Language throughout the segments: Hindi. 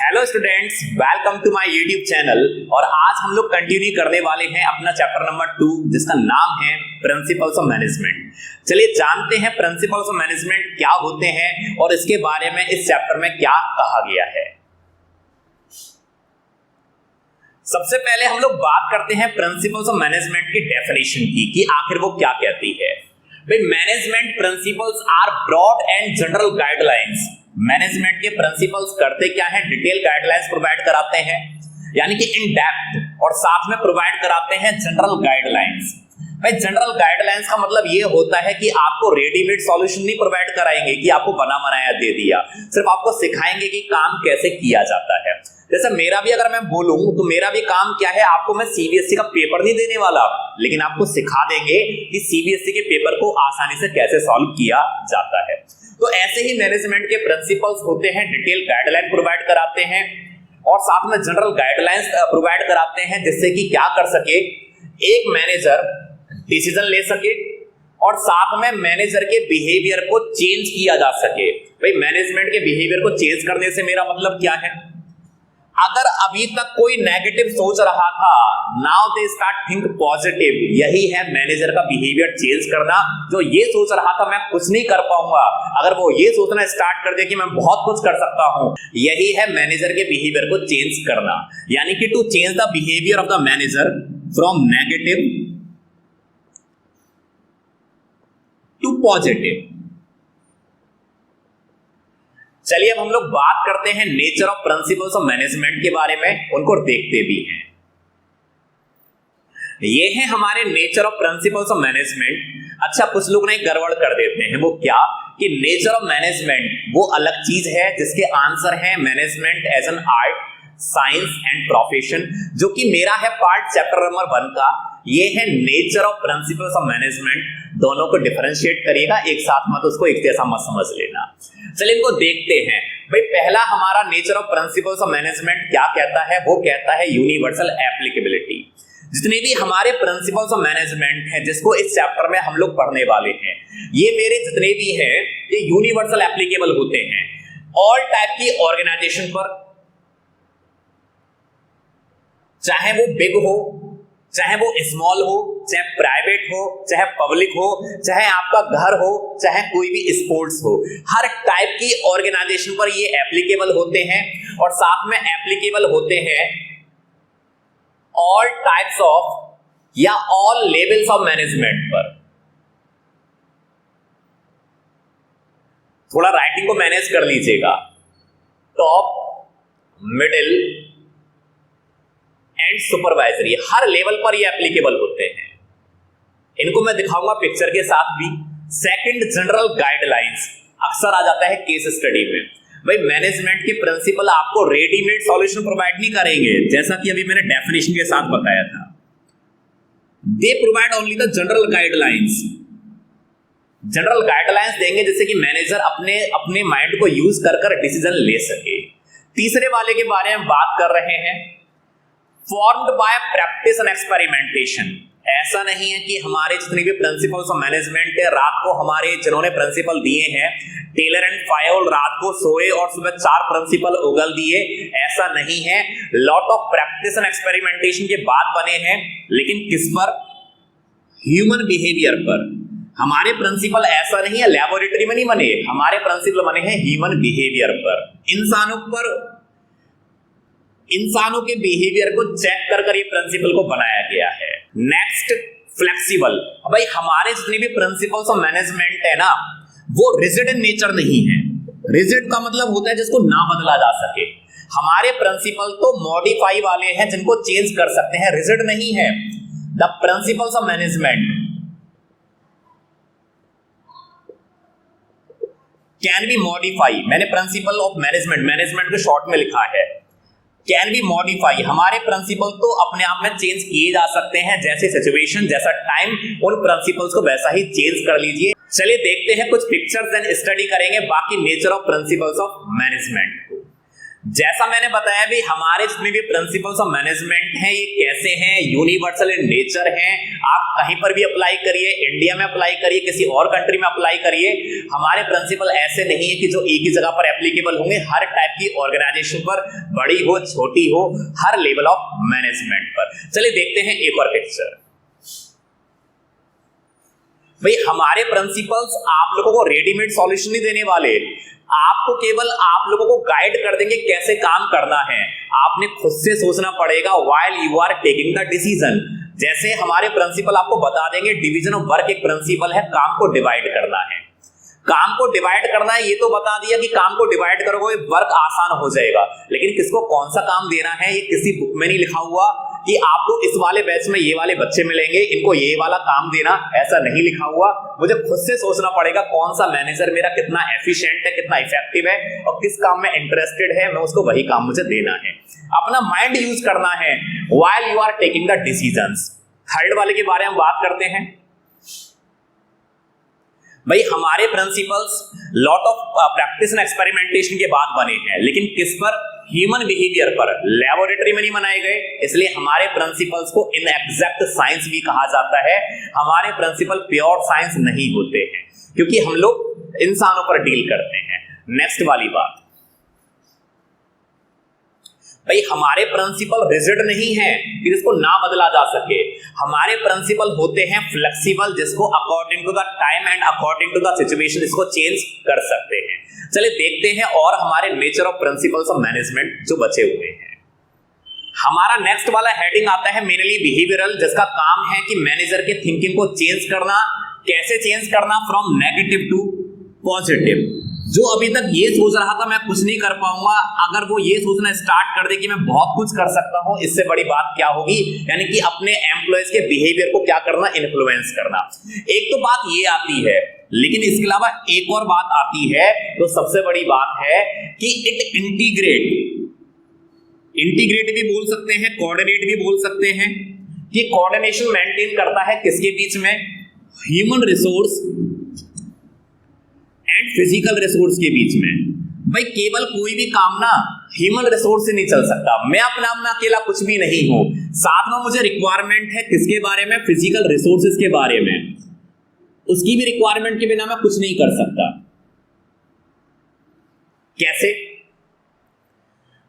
Hello students, welcome to my YouTube channel. और आज हम लोग कंटिन्यू करने वाले हैं अपना चैप्टर नंबर 2 जिसका नाम है प्रिंसिपल्स ऑफ मैनेजमेंट। चलिए जानते हैं प्रिंसिपल्स ऑफ मैनेजमेंट क्या होते हैं और इसके बारे में इस चैप्टर में क्या कहा गया है। सबसे पहले हम लोग बात करते हैं प्रिंसिपल्स ऑफ मैनेजमेंट की डेफिनेशन की कि आखिर वो क्या कहती है। भाई management principles are broad and general guidelines. Management के प्रिंसिपल्स करते क्या है, डिटेल गाइडलाइंस प्रोवाइड कराते हैं यानी कि इन डेप्थ, और साथ में प्रोवाइड कराते हैं जनरल गाइडलाइंस। भाई जनरल गाइडलाइंस का मतलब ये होता है कि आपको रेडीमेड सॉल्यूशन नहीं प्रोवाइड कराएंगे कि आपको बना बनाया दे दिया, सिर्फ आपको सिखाएंगे कि काम कैसे किया जाता है। जैसे मेरा भी अगर मैं बोलूं तो मेरा भी काम क्या है, आपको मैं सीबीएसई का पेपर नहीं देने वाला, लेकिन आपको सिखा देंगे कि सीबीएसई के पेपर को आसानी से कैसे सॉल्व किया जाता है। तो ऐसे ही मैनेजमेंट के प्रिंसिपल्स होते हैं, डिटेल गाइडलाइन प्रोवाइड कराते हैं और साथ में जनरल गाइडलाइंस प्रोवाइड कराते हैं जिससे कि क्या कर सके, एक मैनेजर डिसीजन ले सके और साथ में मैनेजर के बिहेवियर को चेंज किया जा सके। भाई मैनेजमेंट के बिहेवियर को चेंज करने से मेरा मतलब क्या है, अगर अभी तक कोई नेगेटिव सोच रहा था, now they start think positive. यही है मैनेजर का बिहेवियर चेंज करना। जो ये सोच रहा था मैं कुछ नहीं कर पाऊंगा, अगर वो ये सोचना स्टार्ट कर दे कि मैं बहुत कुछ कर सकता हूं, यही है मैनेजर के बिहेवियर को चेंज करना। यानी कि to change the behaviour of the manager from negative to positive. चलिए अब हम लोग बात करते हैं nature of principles of management के बारे में, उनको देखते भी हैं। ये है हमारे nature of principles of management. अच्छा, कुछ लोग ना गड़बड़ कर देते हैं, वो क्या कि नेचर ऑफ मैनेजमेंट वो अलग चीज है जिसके आंसर है management as an art, science and profession, जो कि मेरा है पार्ट चैप्टर नंबर 1 का। ये है nature of principles of management. दोनों को डिफरेंशिएट करिएगा, एक साथ मत उसको एक जैसा मत समझ लेना। चलिए इनको देखते हैं। भाई पहला हमारा nature of principles of management क्या कहता है, वो कहता है यूनिवर्सल एप्लीकेबिलिटी। जितने भी हमारे प्रिंसिपल्स ऑफ मैनेजमेंट हैं जिसको इस चैप्टर में हम लोग पढ़ने वाले हैं, ये मेरे जितने भी हैं ये यूनिवर्सल एप्लीकेबल होते हैं ऑल टाइप की ऑर्गेनाइजेशन पर, चाहे वो बिग हो, चाहे वो स्मॉल हो, चाहे प्राइवेट हो, चाहे पब्लिक हो, चाहे आपका घर हो, चाहे कोई भी स्पोर्ट्स हो, हर टाइप की ऑर्गेनाइजेशन पर ये एप्लीकेबल होते हैं। और साथ में एप्लीकेबल होते हैं ऑल टाइप्स ऑफ या ऑल लेवल्स ऑफ मैनेजमेंट पर। थोड़ा राइटिंग को मैनेज कर लीजिएगा। Top, middle and supervisory, her level पर ये एप्लीकेबल होते हैं। इनको मैं दिखाऊंगा पिक्चर के साथ भी। सेकंड, जनरल गाइडलाइंस अक्सर आ जाता है केस स्टडी में। भाई मैनेजमेंट के प्रिंसिपल आपको रेडीमेड सॉल्यूशन प्रोवाइड नहीं करेंगे, जैसा कि अभी मैंने डेफिनेशन के साथ बताया था। They provide only the general guidelines. General guidelines देंगे जिससे कि मैनेजर अपने माइंड को यूज कर डिसीजन ले सके। तीसरे वाले के बारे में बात कर रहे हैं, formed by practice and experimentation. ऐसा नहीं है कि हमारे जितने भी प्रिंसिपल्स ऑफ मैनेजमेंट है, रात को हमारे जिन्होंने प्रिंसिपल दिए हैं, टेलर एंड फायोल रात को सोए और सुबह 4 प्रिंसिपल उगल दिए, ऐसा नहीं है। Lot of practice and experimentation के बाद बने हैं, लेकिन किस पर, ह्यूमन बिहेवियर पर। हमारे प्रिंसिपल ऐसा नहीं है लैबोरेटरी में नहीं बने, हमारे प्रिंसिपल बने हैं ह्यूमन बिहेवियर पर, इंसानों पर। इंसानों के बिहेवियर को चेक कर ये प्रिंसिपल को बनाया गया है। Next, flexible. भाई हमारे जितने भी प्रिंसिपल्स ऑफ मैनेजमेंट है ना, वो रिजिड इन नेचर नहीं है। रिजिड का मतलब होता है जिसको ना बदला जा सके। हमारे प्रिंसिपल तो मॉडिफाई वाले हैं जिनको चेंज कर सकते हैं, रिजिड नहीं है। The principles of management can be modify. मैंने प्रिंसिपल ऑफ मैनेजमेंट को शॉर्ट में लिखा है, कैन बी मॉडिफाई। हमारे प्रिंसिपल तो अपने आप में चेंज किए जा सकते हैं, जैसे सिचुएशन, जैसा टाइम, उन प्रिंसिपल्स को वैसा ही चेंज कर लीजिए। चलिए देखते हैं कुछ पिक्चर्स एंड स्टडी करेंगे बाकी nature of principles of management को। जैसा मैंने बताया भी, हमारे जितने भी प्रिंसिपल्स ऑफ मैनेजमेंट हैं ये कैसे हैं, यूनिवर्सल इन नेचर हैं। आप कहीं पर भी अप्लाई करिए, इंडिया में अप्लाई करिए, किसी और कंट्री में अप्लाई करिए, हमारे प्रिंसिपल ऐसे नहीं है कि जो एक ही जगह पर एप्लीकेबल होंगे। हर टाइप की ऑर्गेनाइजेशन पर, बड़ी हो छोटी हो, हर लेवल ऑफ मैनेजमेंट पर। चलिए देखते हैं एक और पिक्चर। भाई हमारे प्रिंसिपल्स आप लोगों को रेडीमेड सॉल्यूशन नहीं देने वाले, आपको केवल आप लोगों को गाइड कर देंगे कैसे काम करना है। आपने खुद से सोचना पड़ेगा while you are taking the decision. जैसे हमारे प्रिंसिपल आपको बता देंगे, डिवीजन ऑफ वर्क एक प्रिंसिपल है, काम को डिवाइड करना है। काम को डिवाइड करना है ये तो बता दिया कि काम को डिवाइड करोगे वर्क आसान हो जाएगा, लेकिन किसको कौन सा काम देना है ये किसी बुक में नहीं लिखा हुआ कि आपको इस वाले बैच में ये वाले बच्चे मिलेंगे, इनको ये वाला काम देना, ऐसा नहीं लिखा हुआ। मुझे खुद से सोचना पड़ेगा कौन सा मैनेजर मेरा कितना एफिशिएंट है, कितना इफेक्टिव है और किस काम में इंटरेस्टेड है, मैं उसको वही काम मुझे देना है। अपना माइंड यूज करना है while you are taking the decisions. Third वाले के बारे में बात करते हैं। भाई हमारे principles lot of practice and experimentation के बाद बने हैं, लेकिन किस पर? ह्यूमन बिहेवियर पर, लैबोरेटरी में नहीं बनाए गए, इसलिए हमारे प्रिंसिपल्स को इनएग्जैक्ट साइंस भी कहा जाता है। हमारे प्रिंसिपल प्योर साइंस नहीं होते हैं, क्योंकि हम लोग इंसानों पर डील करते हैं। नेक्स्ट वाली बात, भाई हमारे प्रिंसिपल रिजिड नहीं है कि इसको ना बदला जा सके। हमारे प्रिंसिपल होते हैं फ्लेक्सिबल, जिसको according to the time and according to the situation इसको चेंज कर सकते हैं। चलिए देखते हैं और हमारे nature of principles of management जो बचे हुए हैं। हमारा नेक्स्ट वाला हेडिंग आता है मेनली बिहेवियरल, जिसका काम है कि मैनेजर के थिंकिंग को चेंज करना। कैसे चेंज करना? From negative to positive. जो अभी तक ये सोच रहा था मैं कुछ नहीं कर पाऊंगा, अगर वो ये सोचना स्टार्ट कर दे कि मैं बहुत कुछ कर सकता हूं, इससे बड़ी बात क्या होगी? यानी कि अपने एम्प्लॉयज के बिहेवियर को क्या करना? इन्फ्लुएंस करना। एक तो बात ये आती है, लेकिन इसके अलावा एक और बात आती है, तो सबसे बड़ी बात है कि इट इंटीग्रेट भी बोल सकते हैं, कोऑर्डिनेट भी बोल सकते हैं, कि कोऑर्डिनेशन मेंटेन करता है किसके बीच में? Human resource and physical resource के बीच में। भाई केवल कोई भी काम ना ह्यूमन रिसोर्स से नहीं चल सकता। मैं अपना अपना अकेला कुछ भी नहीं हूं, साथ में मुझे रिक्वायरमेंट है किसके बारे में? फिजिकल रिसोर्सेज के बारे में। उसकी भी रिक्वायरमेंट के बिना मैं कुछ नहीं कर सकता। कैसे?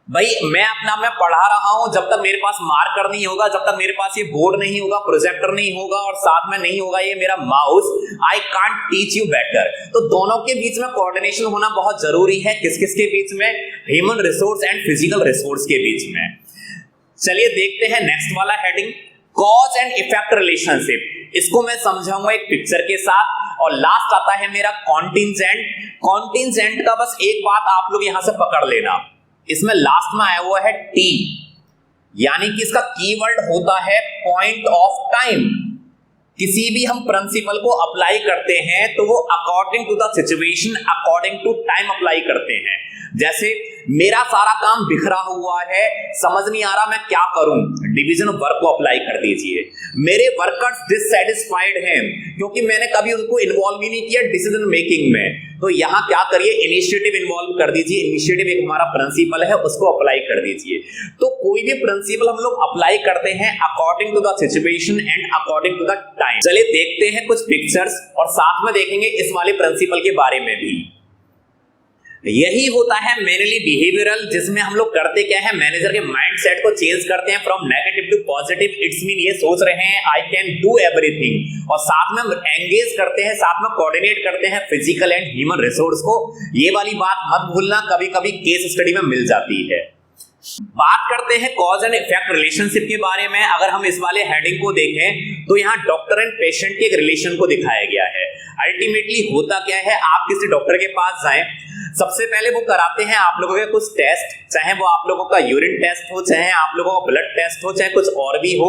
भाई मैं अपना मैं पढ़ा रहा हूं, जब तक मेरे पास मार्कर नहीं होगा, जब तक मेरे पास ये बोर्ड नहीं होगा, प्रोजेक्टर नहीं होगा और साथ में नहीं होगा ये मेरा mouse, I can't teach you better. तो दोनों के बीच में कोऑर्डिनेशन होना बहुत जरूरी है। किस किस के बीच में? Human resource and physical resource के बीच में। चलिए देखते हैं नेक्स्ट वाला heading, cause and effect relationship. इसको मैं समझाऊंगा एक पिक्चर के साथ। और लास्ट आता है मेरा कॉन्टिंजेंट। कॉन्टिंजेंट का बस एक बात आप लोग यहां से पकड़ लेना, इसमें लास्ट में आया हुआ है टी, यानी कि इसका कीवर्ड होता है पॉइंट ऑफ टाइम। किसी भी हम प्रिंसिपल को अप्लाई करते हैं तो वो according to the situation, according to time apply करते हैं। जैसे मेरा सारा काम बिखरा हुआ है, समझ नहीं आ रहा मैं क्या करूं, डिवीजन ऑफ वर्क को अप्लाई कर दीजिए। मेरे वर्कर्स डिससैटिस्फाइड हैं क्योंकि मैंने कभी उनको इन्वॉल्व ही नहीं किया डिसीजन मेकिंग में, तो यहां क्या करिए? इनिशिएटिव इन्वॉल्व कर दीजिए। इनिशिएटिव एक हमारा प्रिंसिपल है, उसको अप्लाई कर दीजिए। तो कोई भी प्रिंसिपल हम लोग अप्लाई करते हैं according to the situation and according to the time. चलिए देखते हैं कुछ पिक्चर्स और साथ में देखेंगे इस वाले प्रिंसिपल के बारे में भी। यही होता है मेनली बिहेवियरल, जिसमें हम लोग करते क्या है? मैनेजर के माइंडसेट को चेंज करते हैं from negative to positive. It's mean ये सोच रहे हैं आई कैन डू एवरीथिंग, और साथ में एंगेज करते हैं, साथ में कोऑर्डिनेट करते हैं फिजिकल एंड ह्यूमन रिसोर्स को। ये वाली बात मत भूलना, कभी कभी केस स्टडी में मिल जाती है। बात करते हैं कॉज एंड इफेक्ट रिलेशनशिप के बारे में। अगर हम इस वाले हेडिंग को देखें तो यहाँ डॉक्टर एंड पेशेंट के एक रिलेशन को दिखाया गया है। अल्टीमेटली होता क्या है? आप किसी डॉक्टर के पास जाएं, सबसे पहले वो कराते हैं आप लोगों के कुछ टेस्ट, चाहे वो आप लोगों का यूरिन टेस्ट हो, चाहे आप लोगों का ब्लड टेस्ट हो, चाहे कुछ और भी हो।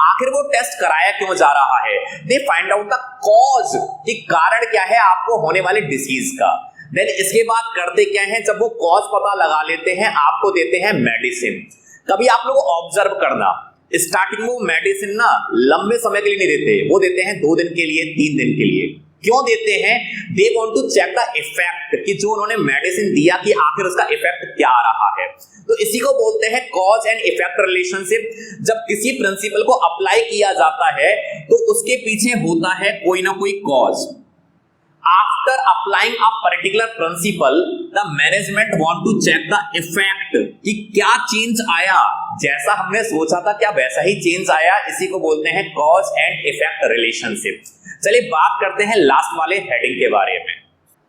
आखिर वो टेस्ट कराया क्यों जा रहा है? They find out the cause, कि कारण क्या है आपको होने वाले डिसीज का। देन इसके बाद करते क्या है? जब वो कॉज पता लगा लेते हैं, आपको देते हैं मेडिसिन। कभी आप लोग ऑब्जर्व करना, स्टार्टिंग में वो मेडिसिन ना लंबे समय के लिए नहीं देते, वो देते हैं 2 दिन के लिए, 3 दिन के लिए। क्यों देते हैं? They want to check the effect कि जो उन्होंने मेडिसिन दिया कि आखिर उसका इफेक्ट क्या आ रहा है। तो इसी को बोलते हैं कॉज एंड इफेक्ट रिलेशनशिप। जब किसी प्रिंसिपल को अप्लाई किया जाता है तो उसके पीछे होता है कोई ना कोई cause. After applying a particular principle, the management want to check the effect कि क्या चेंज आया, जैसा हमने सोचा था क्या वैसा ही चेंज आया। इसी को बोलते हैं कॉज एंड इफेक्ट रिलेशनशिप। चलिए बात करते हैं लास्ट वाले हेडिंग के बारे में,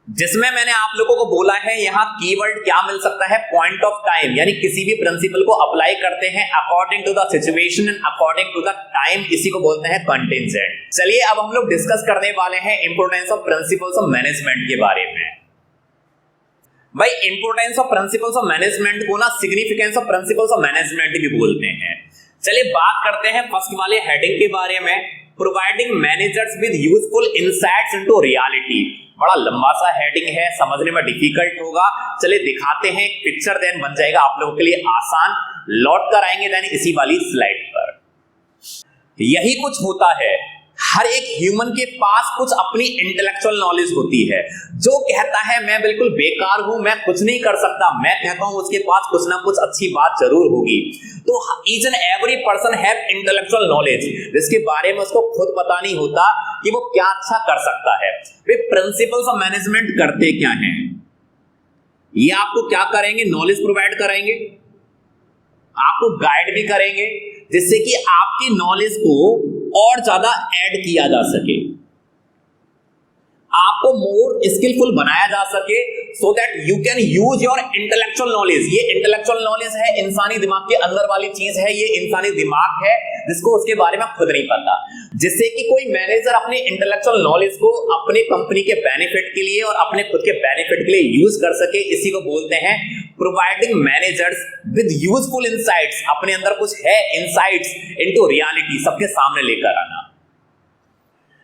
जिसमें मैंने आप लोगों को बोला है यहाँ कीवर्ड क्या मिल सकता है? पॉइंट ऑफ टाइम, यानी किसी भी प्रिंसिपल को अप्लाई करते हैं according to the situation and according to the time. इसी को बोलते हैं कंटिजेंट। चलिए अब हम लोग डिस्कस करने वाले हैं importance of principles of management के बारे में। भाई importance of principles of management को ना significance of principles of management भी बोलते हैं। चलिए बात करते हैं फर्स्ट वाले हेडिंग के बारे में, providing managers with useful insights into reality. बड़ा लंबा सा हेडिंग है, समझने में डिफिकल्ट होगा। चलिए दिखाते हैं एक पिक्चर, देन बन जाएगा आप लोगों के लिए आसान। लौट कर आएंगे देन इसी वाली स्लाइड पर। यही कुछ होता है, हर एक ह्यूमन के पास कुछ अपनी इंटेलेक्चुअल नॉलेज होती है। जो कहता है मैं बिल्कुल बेकार हूं, मैं कुछ नहीं कर सकता, मैं कहता हूं उसके पास कुछ ना कुछ अच्छी बात जरूर होगी। तो each and every person have intellectual knowledge, जिसके बारे में उसको खुद पता नहीं होता कि वो क्या अच्छा कर सकता है। वे प्रिंसिपल्स ऑफ मैनेजमेंट करते क्या हैं? ये आपको क्या करेंगे? नॉलेज प्रोवाइड कराएंगे, आपको गाइड भी करेंगे, जिससे कि आपकी नॉलेज को और ज्यादा ऐड किया जा सके, आपको मोर स्किलफुल बनाया जा सके, so that you can use your intellectual knowledge. ये इंटेलेक्चुअल नॉलेज है, इंसानी दिमाग के अंदर वाली चीज है, ये इंसानी दिमाग है जिसको उसके बारे में खुद नहीं पता। जिससे कि कोई मैनेजर अपने इंटेलेक्चुअल नॉलेज को अपने कंपनी के बेनिफिट के लिए और अपने खुद के बेनिफिट के लिए यूज कर सके। इसी को बोलते हैं providing managers with useful insights. अपने अंदर कुछ है इनसाइट्स इनटू रियलिटी, सबके सामने लेकर आना।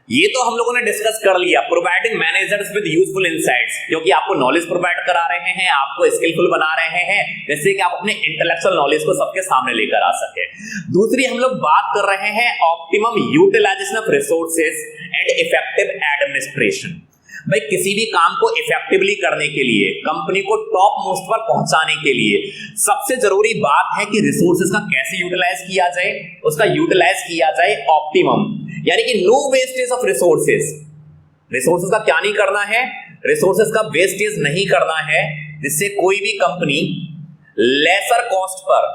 ये तो हम लोगों ने डिस्कस कर लिया, providing managers with useful insights, क्योंकि आपको नॉलेज प्रोवाइड करा रहे हैं, आपको स्किलफुल बना रहे हैं, जैसे कि आप अपने इंटेलेक्चुअल नॉलेज को सबके सामने लेकर आ सके। दूसरी हम लोग बात कर रहे हैं optimum utilisation of resources and effective administration. भाई किसी भी काम को इफेक्टिवली करने के लिए, कंपनी को टॉप मोस्ट पर पहुंचाने के लिए सबसे जरूरी बात है कि रिसोर्सेज का कैसे यूटिलाइज किया जाए, उसका यूटिलाइज किया जाए ऑप्टिमम, यानी कि no wastage of resources. Resources का क्या नहीं करना है? रिसोर्सेज का वेस्टेज नहीं करना है, जिससे कोई भी कंपनी लेसर कॉस्ट पर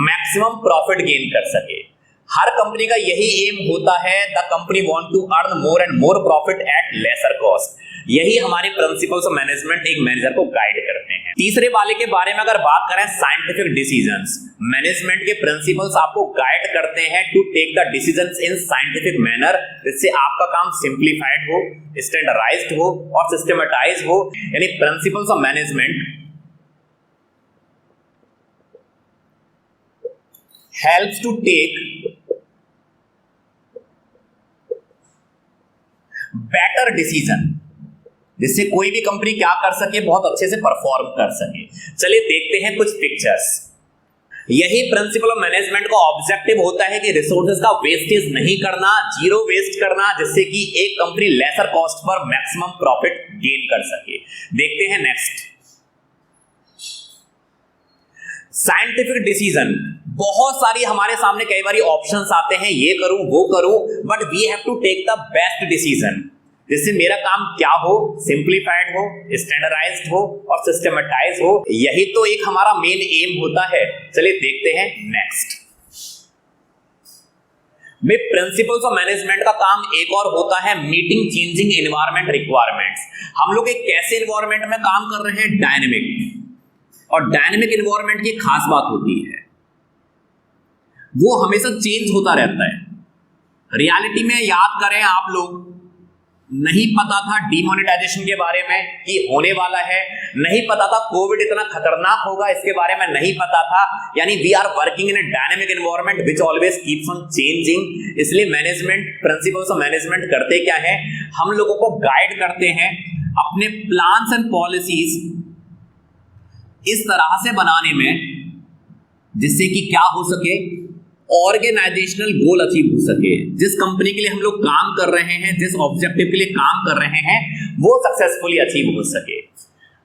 मैक्सिमम प्रॉफिट गेन कर सके। हर कंपनी का यही एम होता है, the company want to earn more and more profit at lesser cost. यही हमारे प्रिंसिपल्स ऑफ मैनेजमेंट एक मैनेजर को गाइड करते हैं। तीसरे वाले के बारे में अगर बात करें, साइंटिफिक डिसीजंस। मैनेजमेंट के प्रिंसिपल्स आपको गाइड करते हैं to take the decisions in scientific manner, जिससे आपका काम सिंप्लीफाइड हो, स्टैंडर्डाइज्ड हो और सिस्टमेटाइज हो। यानी principles of management helps to take better decision, जिससे कोई भी कंपनी क्या कर सके, बहुत अच्छे से परफॉर्म कर सके। चलिए देखते हैं कुछ पिक्चर्स। यही प्रिंसिपल ऑफ मैनेजमेंट का ऑब्जेक्टिव होता है कि रिसोर्सेज का वेस्टेज नहीं करना, जीरो वेस्ट करना, जिससे कि एक कंपनी लेसर कॉस्ट पर मैक्सिमम प्रॉफिट गेन कर सके। देखते हैं नेक्स्ट, साइंटिफिक डिसीजन। बहुत सारी हमारे सामने कई बार ऑप्शंस आते हैं, ये करूं वो करूं, but we have to take the best decision, जिससे मेरा काम क्या हो, सिंप्लीफाइड हो, स्टैंडर्डाइज्ड हो और सिस्टमेटाइज हो। यही तो एक हमारा मेन एम होता है। चलिए देखते हैं नेक्स्ट में, प्रिंसिपल्स ऑफ मैनेजमेंट का काम एक और होता है मीटिंग चेंजिंग एनवायरमेंट रिक्वायरमेंट्स। हम लोग एक कैसे एनवायरमेंट में काम कर रहे हैं? डायनेमिक। और डायनेमिक एनवायरमेंट की खास बात होती है वो हमेशा चेंज होता रहता है। रियलिटी में याद करें आप लोग, नहीं पता था डिमोनेटाइजेशन के बारे में कि होने वाला है, नहीं पता था कोविड इतना खतरनाक होगा, इसके बारे में नहीं पता था। यानी we are working in a dynamic environment which always keeps on changing. इसलिए मैनेजमेंट, प्रिंसिपल्स ऑफ मैनेजमेंट करते क्या है, हम लोगों को गाइड करते हैं अपने प्लान्स एंड पॉलिसीज इस तरह से बनाने में, जिससे कि क्या हो सके, ऑर्गेनाइजेशनल गोल अचीव हो सके, जिस कंपनी के लिए हम लोग काम कर रहे हैं, जिस ऑब्जेक्टिव के लिए काम कर रहे हैं, वो सक्सेसफुली अचीव हो सके।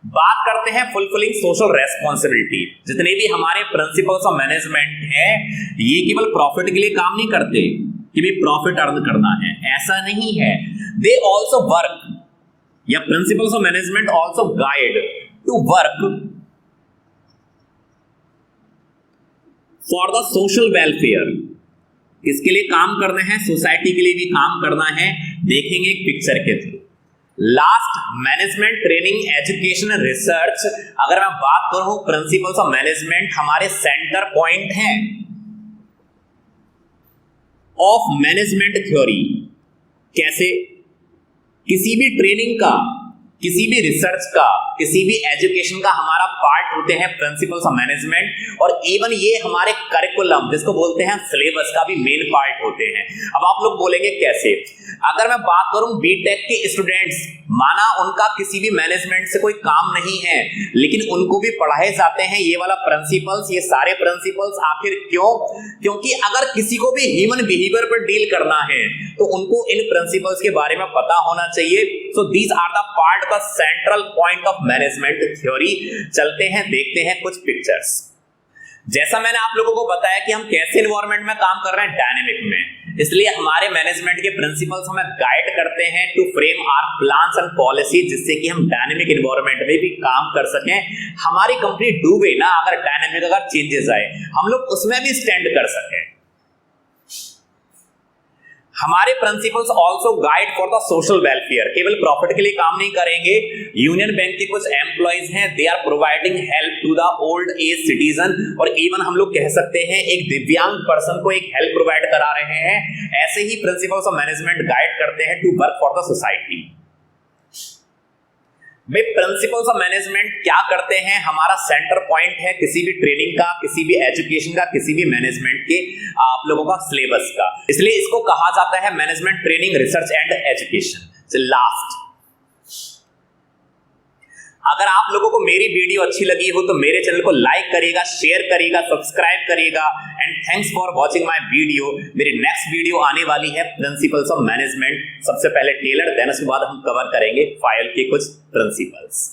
बात करते हैं फुलफिलिंग सोशल रेस्पॉन्सिबिलिटी। जितने भी हमारे प्रिंसिपल्स ऑफ मैनेजमेंट है, ये केवल प्रॉफिट के लिए काम नहीं करते कि भाई प्रॉफिट अर्न करना है, ऐसा नहीं है। दे ऑल्सो वर्क, या principles of management also guide to work for the social welfare. किसके लिए काम करना है? सोसाइटी के लिए भी काम करना है। देखेंगे एक पिक्चर के through. Last, management training education research. अगर मैं बात करूं प्रिंसिपल्स ऑफ मैनेजमेंट, हमारे सेंटर पॉइंट हैं ऑफ मैनेजमेंट थ्योरी। कैसे? किसी भी ट्रेनिंग का, किसी भी रिसर्च का, किसी भी एजुकेशन का हमारा पार्ट होते हैं प्रिंसिपल्स ऑफ मैनेजमेंट, और इवन ये हमारे करिकुलम, जिसको बोलते हैं सिलेबस, का भी मेन पार्ट होते हैं। अब आप लोग बोलेंगे कैसे? अगर मैं बात करूं बीटेक के स्टूडेंट्स, माना उनका किसी भी मैनेजमेंट से कोई काम नहीं है, लेकिन उनको भी पढ़ाए जाते हैं ये वाला प्रिंसिपल्स, ये सारे प्रिंसिपल्स। आखिर क्यों? क्योंकि अगर किसी को भी ह्यूमन बिहेवियर पर डील करना है तो उनको इन प्रिंसिपल्स के बारे में पता होना चाहिए। So these are the part, the central point of management theory. चलते हैं, देखते हैं कुछ पिक्चर्स। जैसा मैंने आप लोगों को बताया कि हम कैसे एनवायरनमेंट में काम कर रहे हैं, डायनेमिक में, इसलिए हमारे मैनेजमेंट के प्रिंसिपल्स हमें गाइड करते हैं to frame our plans and policy, जिससे कि हम डायनेमिक एनवायरनमेंट में भी काम कर सकें। हमारी कंपनी डूबे ना, अगर डायनेमिक अगर चेंजेस आए, हम लोग उसमें भी स्टैंड कर सकें। हमारे principles also guide for the social welfare. केवल प्रॉफिट के लिए काम नहीं करेंगे। यूनियन बैंक के कुछ एम्प्लॉइज हैं, they are providing help to the old age citizen, और इवन हम लोग कह सकते हैं एक दिव्यांग पर्सन को एक हेल्प प्रोवाइड करा रहे हैं। ऐसे ही प्रिंसिपल्स ऑफ मैनेजमेंट गाइड करते हैं to work for the society. भाई प्रिंसिपल्स ऑफ मैनेजमेंट क्या करते हैं? हमारा सेंटर पॉइंट है किसी भी ट्रेनिंग का, किसी भी एजुकेशन का, किसी भी मैनेजमेंट के आप लोगों का सिलेबस का। इसलिए इसको कहा जाता है management training research and education. Last, अगर आप लोगों को मेरी वीडियो अच्छी लगी हो तो मेरे चैनल को लाइक करिएगा, शेयर करिएगा, सब्सक्राइब करिएगा, and thanks for watching my video. मेरी नेक्स्ट वीडियो आने वाली है प्रिंसिपल्स ऑफ मैनेजमेंट। सबसे पहले टेलर, देन उसके बाद हम कवर करेंगे फाइल के कुछ प्रिंसिपल्स।